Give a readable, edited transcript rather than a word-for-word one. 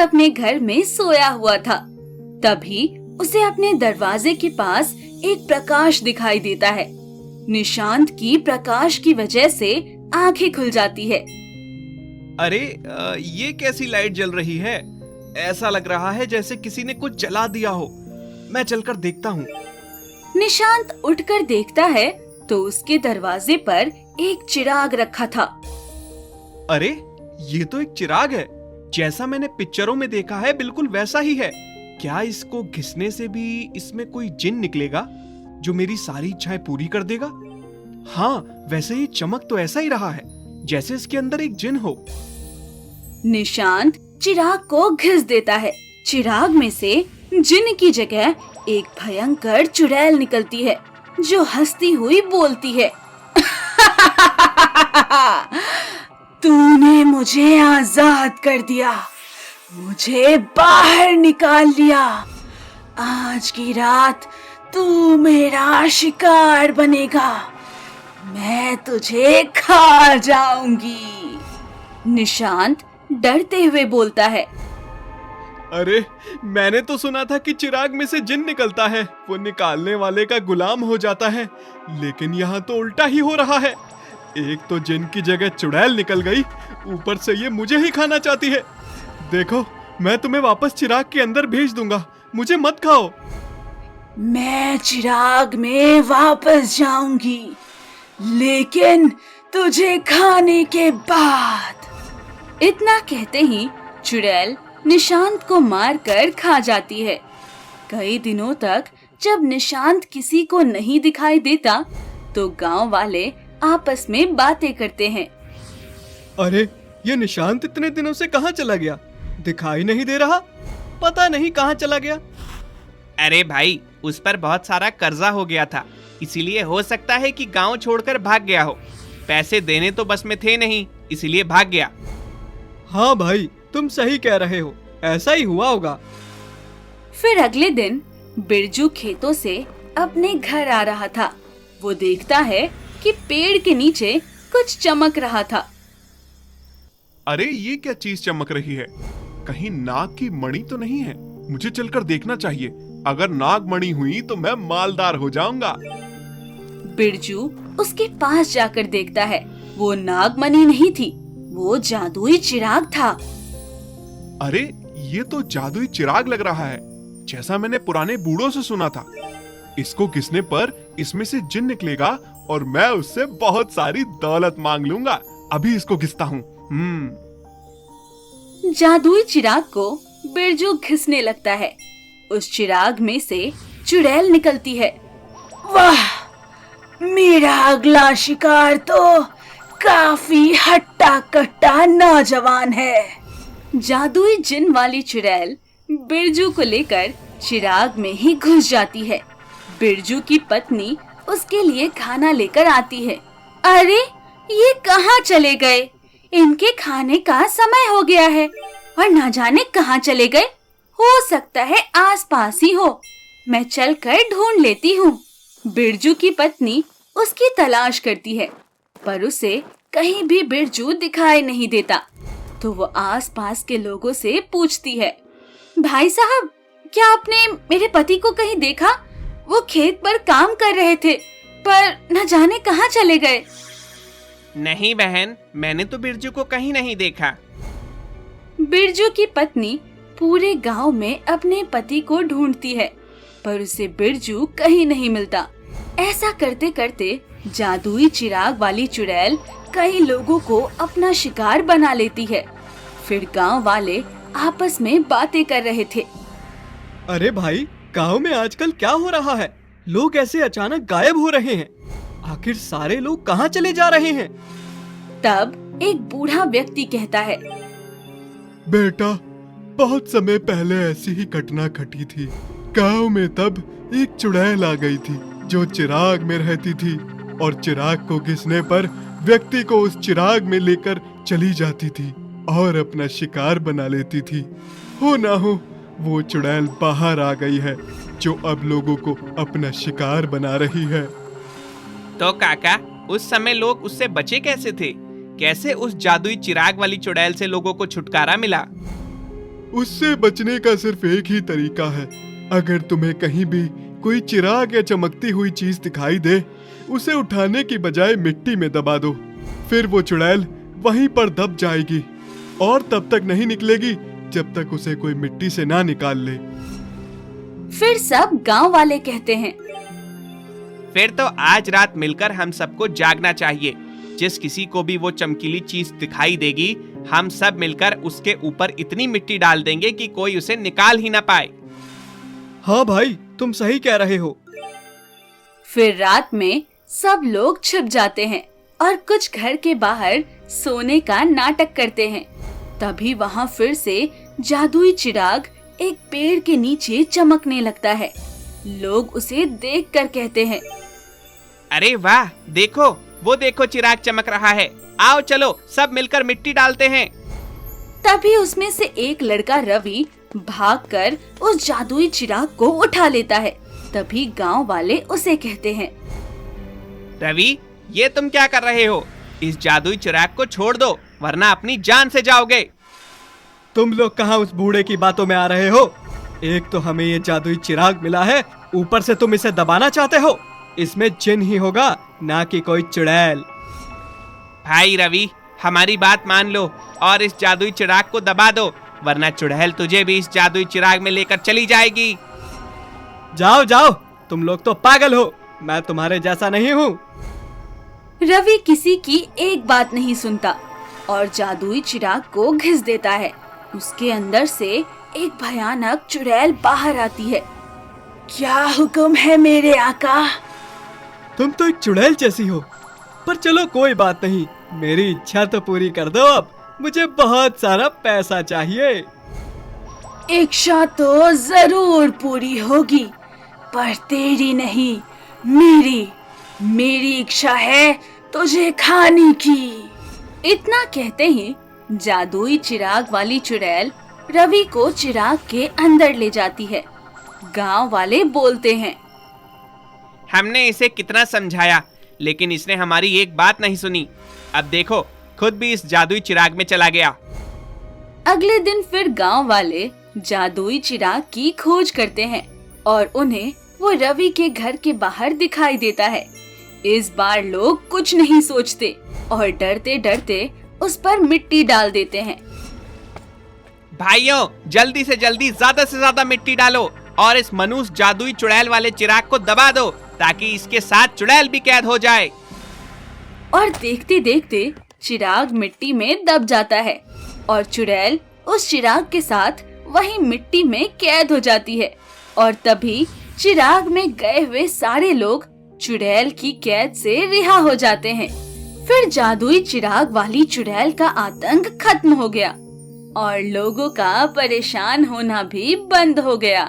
अपने घर में सोया हुआ था। तभी उसे अपने दरवाजे के पास एक प्रकाश दिखाई देता है। निशांत की प्रकाश की वजह से आंखें खुल जाती है। अरे ये कैसी लाइट जल रही है? ऐसा लग रहा है जैसे किसी ने कुछ जला दिया हो। मैं चलकर देखता हूँ। निशांत उठकर देखता है तो उसके दरवाजे पर एक चिराग रखा था। अरे ये तो एक चिराग है, जैसा मैंने पिक्चरों में देखा है बिल्कुल वैसा ही है। क्या इसको घिसने से भी इसमें कोई जिन निकलेगा जो मेरी सारी इच्छाएं पूरी कर देगा? हाँ, वैसे ही चमक तो ऐसा ही रहा है जैसे इसके अंदर एक जिन हो। निशांत चिराग को घिस देता है। चिराग में से जिन की जगह एक भयंकर चुड़ैल निकलती है जो हंसती हुई बोलती है। तूने मुझे आजाद कर दिया, मुझे बाहर निकाल लिया। आज की रात तू मेरा शिकार बनेगा, मैं तुझे खा जाऊंगी। निशांत डरते हुए बोलता है। अरे मैंने तो सुना था कि चिराग में से जिन निकलता है, वो निकालने वाले का गुलाम हो जाता है, लेकिन यहाँ तो उल्टा ही हो रहा है। एक तो जिन की जगह चुड़ैल निकल गई, ऊपर से ये मुझे ही खाना चाहती है। देखो, मैं तुम्हें वापस चिराग के अंदर भेज दूंगा, मुझे मत खाओ। मैं चिराग में वापस जाऊंगी, लेकिन तुझे खाने के बाद। इतना कहते ही चुड़ैल निशांत को मारकर खा जाती है। कई दिनों तक जब निशांत किसी को नहीं दिखाई देता तो गांव वाले आपस में बातें करते हैं। अरे ये निशांत इतने दिनों से कहाँ चला गया? दिखाई नहीं दे रहा, पता नहीं कहाँ चला गया। अरे भाई, उस पर बहुत सारा कर्जा हो गया था, इसीलिए हो सकता है कि गांव छोड़कर भाग गया हो। पैसे देने तो बस में थे नहीं, इसीलिए भाग गया। हाँ भाई, तुम सही कह रहे हो, ऐसा ही हुआ होगा। फिर अगले दिन बिरजू खेतों से अपने घर आ रहा था। वो देखता है कि पेड़ के नीचे कुछ चमक रहा था। अरे ये क्या चीज चमक रही है? कहीं नाग की मणि तो नहीं है? मुझे चलकर देखना चाहिए। अगर नाग मणि हुई तो मैं मालदार हो जाऊंगा। बिरजू उसके पास जाकर देखता है। वो नागमणि नहीं थी, वो जादुई चिराग था। अरे ये तो जादुई चिराग लग रहा है, जैसा मैंने पुराने बूढ़ों से सुना था। इसको घिसने पर इसमें से जिन निकलेगा और मैं उससे बहुत सारी दौलत मांग लूंगा। अभी इसको घिसता हूँ। जादुई चिराग को बिरजू घिसने लगता है। उस चिराग में से चुड़ैल निकलती है। वाह, मेरा अगला शिकार तो काफी हट्टा कट्टा नौजवान है। जादुई जिन वाली चुड़ैल बिरजू को लेकर चिराग में ही घुस जाती है। बिरजू की पत्नी उसके लिए खाना लेकर आती है। अरे ये कहाँ चले गए? इनके खाने का समय हो गया है और ना जाने कहाँ चले गए। हो सकता है आसपास ही हो, मैं चलकर ढूंढ लेती हूँ। बिरजू की पत्नी उसकी तलाश करती है, पर उसे कहीं भी बिरजू दिखाई नहीं देता। तो वो आसपास के लोगों से पूछती है, भाई साहब, क्या आपने मेरे पति को कहीं देखा? वो खेत पर काम कर रहे थे, पर न जाने कहाँ चले गए। नहीं बहन, मैंने तो बिरजू को कहीं नहीं देखा। बिरजू की पत्नी पूरे गांव में अपने पति को ढूंढती है, पर उसे बिरजू कहीं नहीं मिलता। ऐसा करते करते जादुई चिराग वाली चुड़ैल कई लोगों को अपना शिकार बना लेती है। फिर गांव वाले आपस में बातें कर रहे थे। अरे भाई, गांव में आजकल क्या हो रहा है? लोग ऐसे अचानक गायब हो रहे हैं। आखिर सारे लोग कहाँ चले जा रहे हैं? तब एक बूढ़ा व्यक्ति कहता है, बेटा, बहुत समय पहले ऐसी ही घटना घटी थी। गांव में तब एक चुड़ैल आ गई थी जो चिराग में रहती थी और चिराग को घिसने पर व्यक्ति को उस चिराग में लेकर चली जाती थी और अपना शिकार बना लेती थी। हो ना हो वो चुड़ैल बाहर आ गई है जो अब लोगों को अपना शिकार बना रही है। तो काका, उस समय लोग उससे बचे कैसे थे? कैसे उस जादुई चिराग वाली चुड़ैल से लोगों को छुटकारा मिला? उससे बचने का सिर्फ एक ही तरीका है। अगर तुम्हें कहीं भी कोई चिराग या चमकती हुई चीज दिखाई दे, उसे उठाने की बजाय मिट्टी में दबा दो। फिर वो चुड़ैल वहीं पर दब जाएगी और तब तक नहीं निकलेगी जब तक उसे कोई मिट्टी से ना निकाल ले। फिर सब गांव वाले कहते हैं, फिर तो आज रात मिलकर हम सबको जागना चाहिए। जिस किसी को भी वो चमकीली चीज दिखाई देगी, हम सब मिलकर उसके ऊपर इतनी मिट्टी डाल देंगे कि कोई उसे निकाल ही ना पाए। हाँ भाई, तुम सही कह रहे हो। फिर रात में सब लोग छिप जाते हैं और कुछ घर के बाहर सोने का नाटक करते हैं। तभी वहाँ फिर से जादुई चिराग एक पेड़ के नीचे चमकने लगता है। लोग उसे देखकर कहते हैं, अरे वाह, देखो वो देखो चिराग चमक रहा है। आओ चलो सब मिलकर मिट्टी डालते हैं। तभी उसमें से एक लड़का रवि भागकर उस जादुई चिराग को उठा लेता है। तभी गांव वाले उसे कहते हैं, रवि, ये तुम क्या कर रहे हो? इस जादुई चिराग को छोड़ दो, वरना अपनी जान से जाओगे। तुम लोग कहाँ उस बूढ़े की बातों में आ रहे हो? एक तो हमें ये जादुई चिराग मिला है, ऊपर से तुम इसे दबाना चाहते हो। इसमें जिन ही होगा, ना कि कोई चुड़ैल। भाई रवि, हमारी बात मान लो और इस जादुई चिराग को दबा दो, वरना चुड़ैल तुझे भी इस जादुई चिराग में लेकर चली जाएगी। जाओ जाओ, तुम लोग तो पागल हो, मैं तुम्हारे जैसा नहीं हूँ। रवि किसी की एक बात नहीं सुनता और जादुई चिराग को घिस देता है। उसके अंदर से एक भयानक चुड़ैल बाहर आती है। क्या हुक्म है मेरे आका? तुम तो एक चुड़ैल जैसी हो, पर चलो कोई बात नहीं, मेरी इच्छा तो पूरी कर दो। अब मुझे बहुत सारा पैसा चाहिए। इच्छा तो जरूर पूरी होगी, पर तेरी नहीं, मेरी इच्छा है तुझे खाने की। इतना कहते ही जादुई चिराग वाली चुड़ैल रवि को चिराग के अंदर ले जाती है। गांव वाले बोलते हैं, हमने इसे कितना समझाया, लेकिन इसने हमारी एक बात नहीं सुनी। अब देखो, खुद भी इस जादुई चिराग में चला गया। अगले दिन फिर गांव वाले जादुई चिराग की खोज करते हैं और उन्हें वो रवि के घर के बाहर दिखाई देता है। इस बार लोग कुछ नहीं सोचते और डरते डरते उस पर मिट्टी डाल देते हैं। भाइयों, जल्दी से जल्दी ज्यादा से ज्यादा मिट्टी डालो और इस मनुष्य जादुई चुड़ैल वाले चिराग को दबा दो, ताकि इसके साथ चुड़ैल भी कैद हो जाए। और देखते देखते चिराग मिट्टी में दब जाता है और चुड़ैल उस चिराग के साथ वहीं मिट्टी में कैद हो जाती है। और तभी चिराग में गए हुए सारे लोग चुड़ैल की कैद से रिहा हो जाते हैं। फिर जादुई चिराग वाली चुड़ैल का आतंक खत्म हो गया और लोगों का परेशान होना भी बंद हो गया।